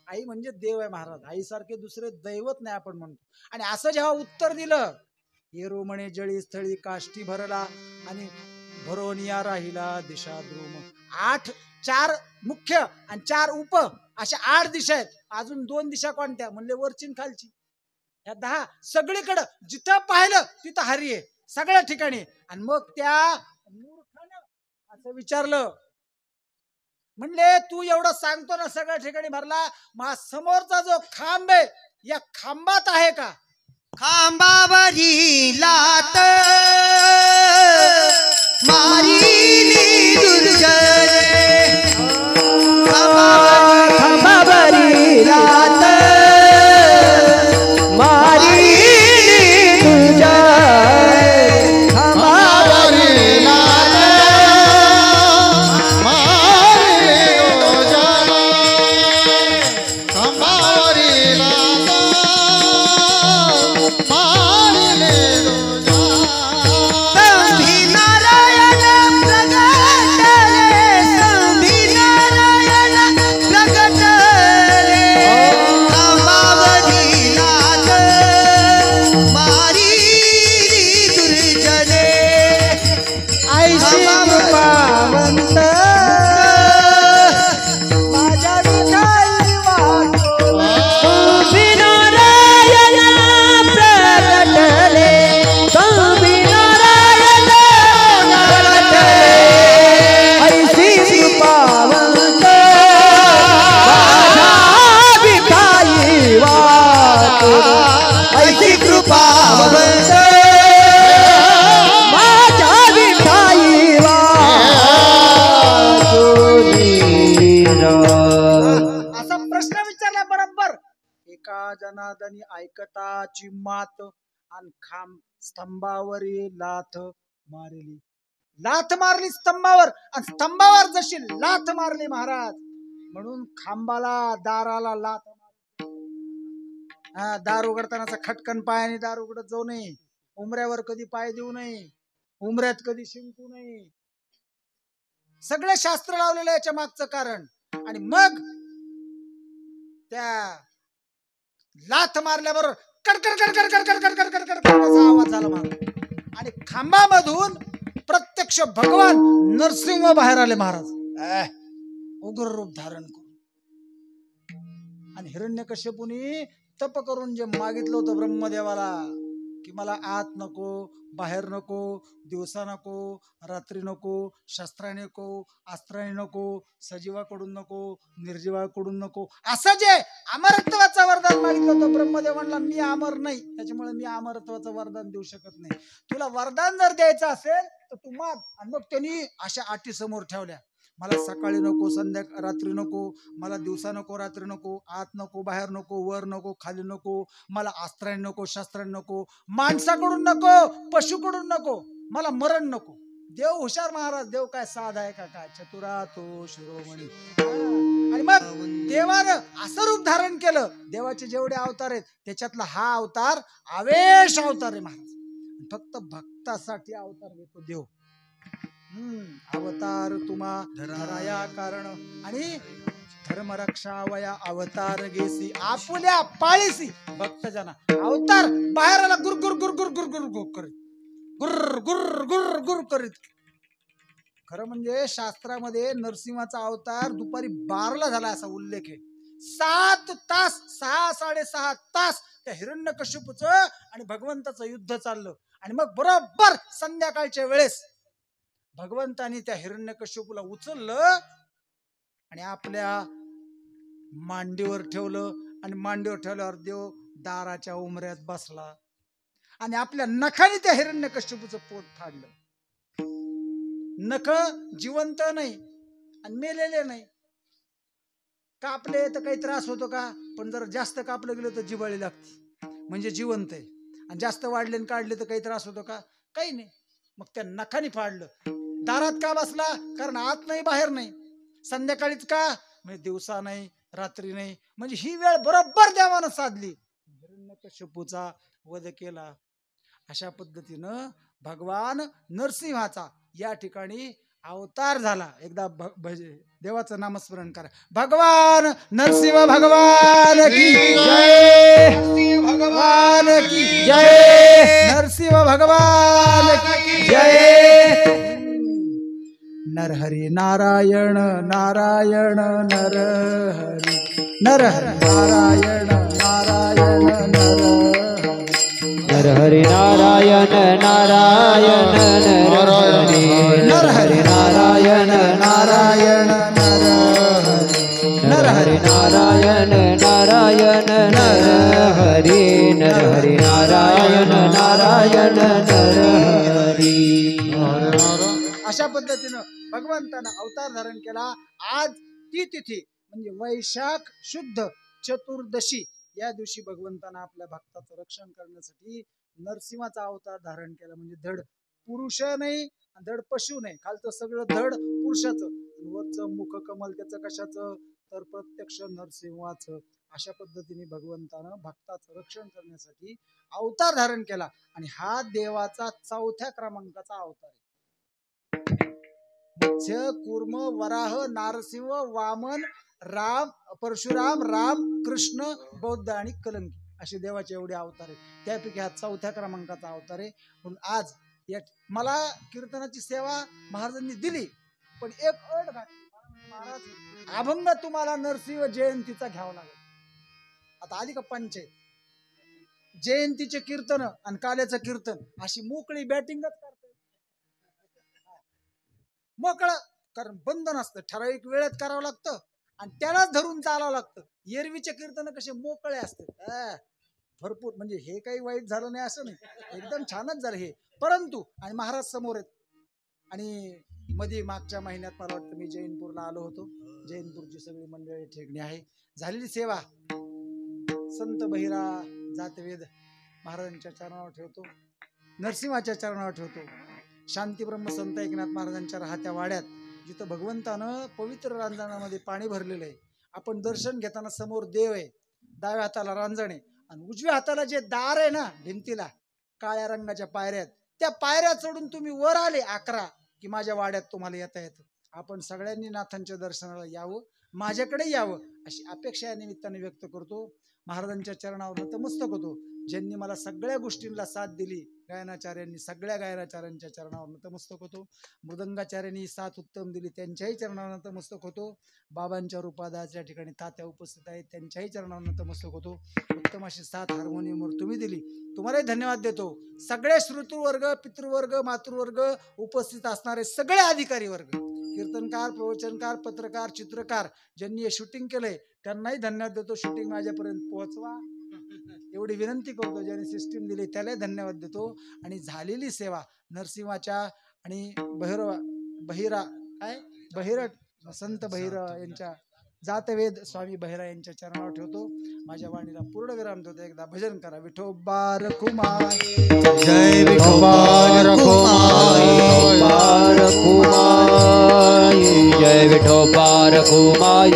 आई म्हणजे देव आहे महाराज. आईसारखे दुसरे दैवत नाही आपण म्हणतो. आणि असं जेव्हा उत्तर दिलं, येरो म्हणे जळी स्थळी काष्टी भरला आणि भरोनिया राहिला दिशा द्रुम. 4 मुख्य आणि 4 उप अशा 8 दिशा आहेत. अजून 2 दिशा कोणत्या म्हणले, वरची आणि खालची. ह्या 10 सगळीकडं जिथं पाहिलं तिथं हरी आहे सगळ्या ठिकाणी. आणि मग त्या मूर्खानं असं विचारलं, म्हणले तू एवढं सांगतो ना सगळ्या ठिकाणी भरला, मग समोरचा जो खांब आहे या खांबात आहे का? खांबावरी लात मारिली दुर्जने, खांबावरी लात मारिली दुर्जने. खांबावरी लात मारिली दुर्जने, खांबावरी लात मारिली दुर्जने. संधी नारायण प्रगटले, संधी नारायण प्रगटले, खांबावरी लात मारिली दुर्जने. ऐशी पावंत माझ्या विठाई वाटोला. संधी नारायण प्रगटले, संधी नारायण प्रगटले. ऐशी पावंत माझ्या विठाई वाटोला. ऐशी कृपावंत माझ्या विठाई वाटोला. असा प्रश्न विचारला बरोबर. एका जनार्दनी ऐकताची मात आणि स्तंभावरी लाथ मारली. लाथ मारली स्तंभावर, आणि स्तंभावर जशी लाथ मारली महाराज, म्हणून खांबाला दाराला लाथ मारली. दार उघडताना खटकन पायाने दार उघडत जाऊ नये, उमऱ्यावर कधी पाय देऊ नये, उमऱ्यात कधी शिंकू नये. सगळे शास्त्र लावलेलं याच्या मागचं कारण. आणि मग त्या लाथ मारल्याबरोबर कडकड कडकड कडकड कडकड कडकड असा आवाज झाला महाराज, आणि खांबामधून प्रत्यक्ष भगवान नरसिंह बाहेर आले महाराज, उग्र रूप धारण करून. आणि हिरण्यकश्यपूनी तप करून जे मागितलं होतं ब्रह्मदेवाला, की मला आत नको, बाहेर नको, दिवसा नको, रात्री नको, शस्त्राने नको, अस्त्राने नको, सजीवाकडून नको, निर्जीवाकडून नको, असं जे अमरत्वाचं वरदान मागितलं होतं, ब्रह्मदेव म्हणला मी अमर नाही, त्याच्यामुळे मी अमरत्वाचं वरदान देऊ शकत नाही. तुला वरदान जर द्यायचं असेल तर तू माग. आणि मग त्यांनी अशा अटी समोर ठेवल्या, मला सकाळी नको, रात्री नको, मला दिवसा नको, रात्री नको, आत नको, बाहेर नको, वर नको, खाली नको, मला अस्त्राने नको, शस्त्राने नको, माणसाकडून नको, पशुकडून नको, मला मरण नको. देव हुशार महाराज, देव काय साधा आहे का काय, चतुरा तो शिरोमणी. आणि मग देवानं असं रूप धारण केलं, देवाचे जेवढे अवतार आहेत त्याच्यातला हा अवतार आवेश अवतार आहे महाराज. फक्त भक्तासाठी अवतार घेतो देव. अवतार तुम्हा धराया कारण, आणि धर्म रक्षावया अवतार घेसी, आपुल्या पाळीसी भक्तजना. अवतार बाहेर आला गुर गुर गुर गुर गुर गुर गुर करीत, गुर गुर गुर गुर करीत. खरं म्हणजे शास्त्रामध्ये नरसिंहाचा अवतार दुपारी 12ला झाला असा उल्लेख आहे. 7 तास, 6-6.5 तास त्या हिरण्यकश्यपूचं आणि भगवंताचं युद्ध चाललं. आणि मग बरोबर संध्याकाळच्या वेळेस भगवंतानी त्या हिरण्यकश्यपूला उचललं आणि आपल्या मांडीवर ठेवलं. आणि मांडीवर ठेवल्यावर देव दाराच्या उमऱ्यात बसला आणि आपल्या नखाने त्या हिरण्यकश्यपूचं पोट फाडलं. नख जिवंत नाही आणि मेलेले नाही. कापले तर काही त्रास होतो का? पण जर जास्त कापलं गेलं तर जिव्हाळी लागते, म्हणजे जिवंत आहे. आणि जास्त वाढले आणि काढले तर काही त्रास होतो का? काही नाही. मग त्या नखाने फाडलं. दारात का बसला? कारण आत नाही, बाहेर नाही. संध्याकाळीच का? म्हणजे दिवसा नाही, रात्री नाही. म्हणजे ही वेळ बरोबर देवानं साधली, हिरण्यकश्यपूचा वध केला. अशा पद्धतीनं भगवान नरसिंहाचा या ठिकाणी अवतार झाला. एकदा देवाचं नामस्मरण करा. भगवान नरसिंह भगवान की जय, भगवान की जय, नरसिंह भगवान की जय. नरहरी नारायण नारायण नरहरी, नरहरी नारायण नारायण नरहरी, नरहरि नारायण नारायण नरहरि, नरहरि नारायण नारायण नरहरि, नरहरि नारायण नारायण नरहरि, नरहरि नारायण नारायण नरहरि. अशा पद्धतीनं भगवंतानं अवतार धारण केला. आज ती तिथी म्हणजे वैशाख शुद्ध चतुर्दशी या दिवशी भगवंतानं आपल्या भक्ताचं रक्षण करण्यासाठी नरसिंहाचा अवतार धारण केला. म्हणजे धड पुरुष नाही, धड पशु नाही, खालचं सगळं धड पुरुषाचं, वरचं मुख कमल त्याचं कशाचं? तर प्रत्यक्ष नरसिंहाचं. अशा पद्धतीने भगवंतानं भक्ताचं रक्षण करण्यासाठी अवतार धारण केला. आणि हा देवाचा 4थ्या क्रमांकाचा अवतार आहे. मत्स्य, कूर्म, वराह, नारसिंह, वामन, राम, परशुराम, राम, कृष्ण, बौद्ध आणि कलंकी असे देवाचे एवढे अवतार आहेत. त्यापैकी हा 4थ्या क्रमांकाचा अवतार आहे. म्हणून आज मला कीर्तनाची सेवा महाराजांनी दिली, पण एक अट घातली. महाराज, अभंग तुम्हाला नरसिंह जयंतीचा घ्यावा लागेल. आता आधी का पंचायत, जयंतीचे कीर्तन आणि काल्याचं कीर्तन अशी मोकळी बॅटिंगच करते, मोकळं. कारण बंधन असतं, ठराविक वेळेत करावं लागतं आणि त्यालाच धरून चालावं लागतं. एरवीचे कीर्तन कसे मोकळे असतात भरपूर. म्हणजे हे काही वाईट झालं नाही असं नाही, एकदम छानच झालं हे. परंतु आणि महाराज समोर आहेत. आणि मध्ये मागच्या महिन्यात मला वाटतं मी जैनपूरला आलो होतो. जैनपूरची सगळी मंडळी ठेकणी आहे. झालेली सेवा संत बहिरा जातवेद महाराजांच्या चरणावर ठेवतो, नरसिंहाच्या चरणावर ठेवतो. शांती ब्रह्म संत एकनाथ महाराजांच्या राहत्या वाड्यात जिथं भगवंतानं पवित्र रांजणामध्ये पाणी भरलेलं आहे. आपण दर्शन घेताना समोर देव आहे, डाव्या हाताला रांजण आहे आणि उजव्या हाताला जे दार आहे ना भिंतीला, काळ्या रंगाच्या पायऱ्या आहेत, त्या पायऱ्या चढून तुम्ही वर आले 11 की माझ्या वाड्यात तुम्हाला येता येतं. आपण सगळ्यांनी नाथांच्या दर्शनाला यावं, माझ्याकडे यावं अशी अपेक्षा या निमित्ताने व्यक्त करतो. महाराजांच्या चरणावर नतमस्तक होतो. ज्यांनी मला सगळ्या गोष्टींना साथ दिली, गायनाचार्यांनी सगळ्या गायनाचार्यांच्या चरणावर नतमस्तक होतो. मृदंगाचार्यांनी साथ उत्तम दिली, त्यांच्याही चरणावर नतमस्तक होतो. बाबांच्या रूपादास या ठिकाणी तात्या उपस्थित आहेत, त्यांच्याही चरणावर नतमस्तक होतो. उत्तम अशी साथ हार्मोनियमवर तुम्ही दिली, तुम्हालाही धन्यवाद देतो. सगळे श्रोतृवर्ग, पितृवर्ग, मातृवर्ग, उपस्थित असणारे सगळे अधिकारी वर्ग, कीर्तनकार, प्रवचनकार, पत्रकार, चित्रकार ज्यांनी हे शूटिंग केलंय त्यांनाही धन्यवाद देतो. शूटिंग माझ्यापर्यंत पोहोचवा एवढी विनंती करतो. ज्याने सिस्टीम दिली त्यालाही धन्यवाद देतो. आणि झालेली सेवा नरसिंहाच्या आणि बहिरट संत बहिरा यांच्या जातवेद स्वामी बहिरा यांच्या चरणावर ठेवतो. माझ्या वाणीला पूर्ण विराम देतो. एकदा भजन करा. विठोबा रखुमाई, जय विठोबा रखुमाई, जय विठोबा रखुमाई,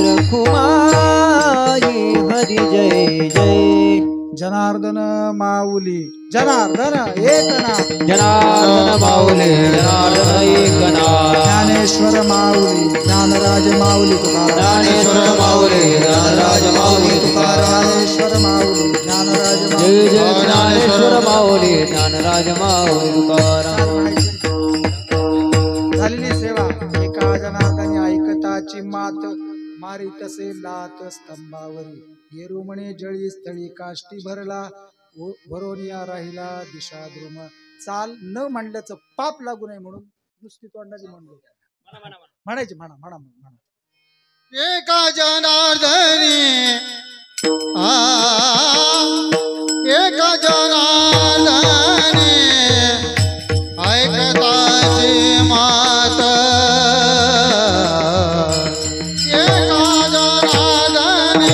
रखुमाई हरी जय जय. जनार्दन माऊली, जनार्दन एकनाथ, जनार्दन माऊली, जनार्दन एकनाथ, ज्ञानेश्वर माऊली, ज्ञानराज माऊली तुकाराम, ज्ञानेश्वर माऊली, ज्ञानराज माऊली तुकाराम, ज्ञानेश्वर माऊली, ज्ञानराज जय जय ज्ञानेश्वर माऊली, ज्ञानराज माऊली तुकाराम. झालेली सेवा एका जनार्दनी ऐकताची मात मारी तसे लात स्तंभावरी, येरुमणे जळी स्थळी काष्टी भरला, भरोनिया राहिला दिशा द्रुम. चाल न म्हणल्याचं पाप लागू नये म्हणून नुसती तोंडाची म्हणलो म्हणायची. म्हणा म्हणा म्हणा. एका जनार्दनी एका जनार्दनी ऐकताची मात, एका जनार्दनी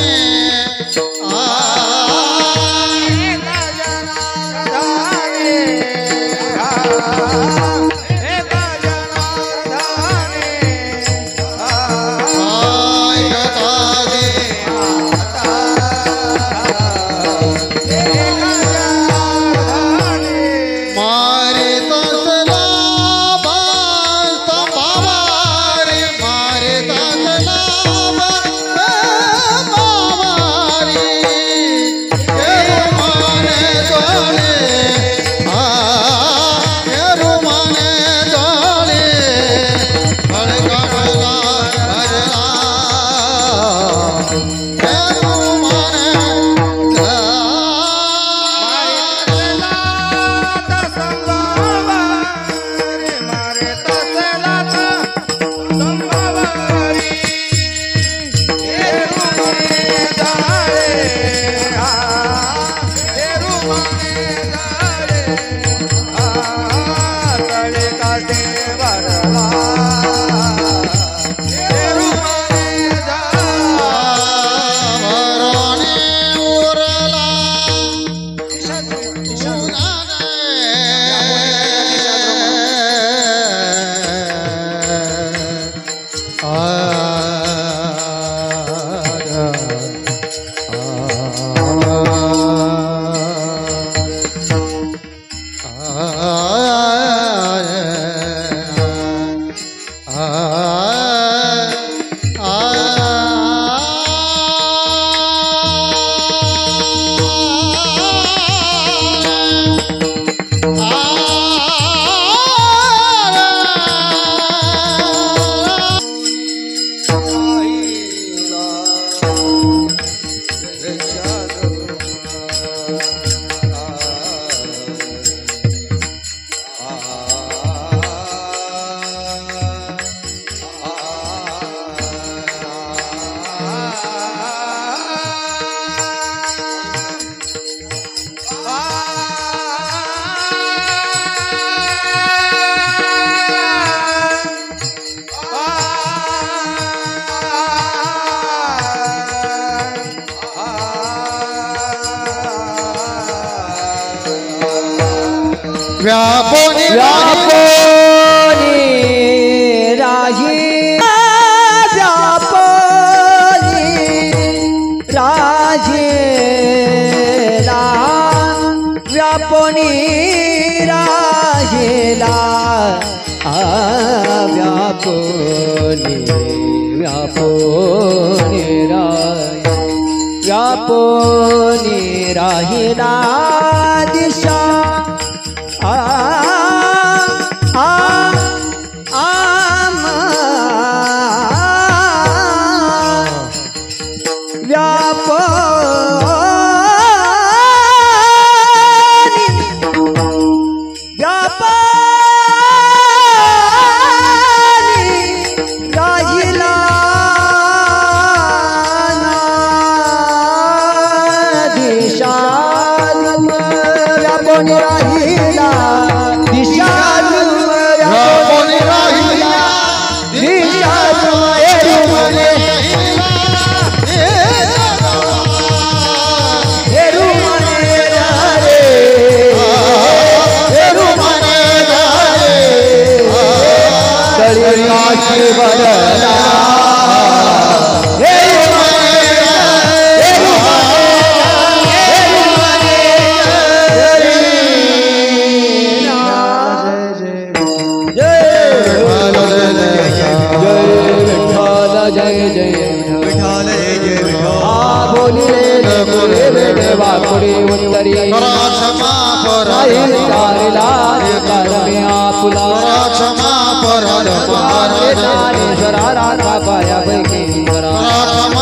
व्यापोनी व्यापोनी राही व्यापोनी राजेला व्यापोनी राजेला व्यापोनी व्यापोनी व्यापोनी राहिला दिशा वाकुडी उत्तरी क्षमा क्षमा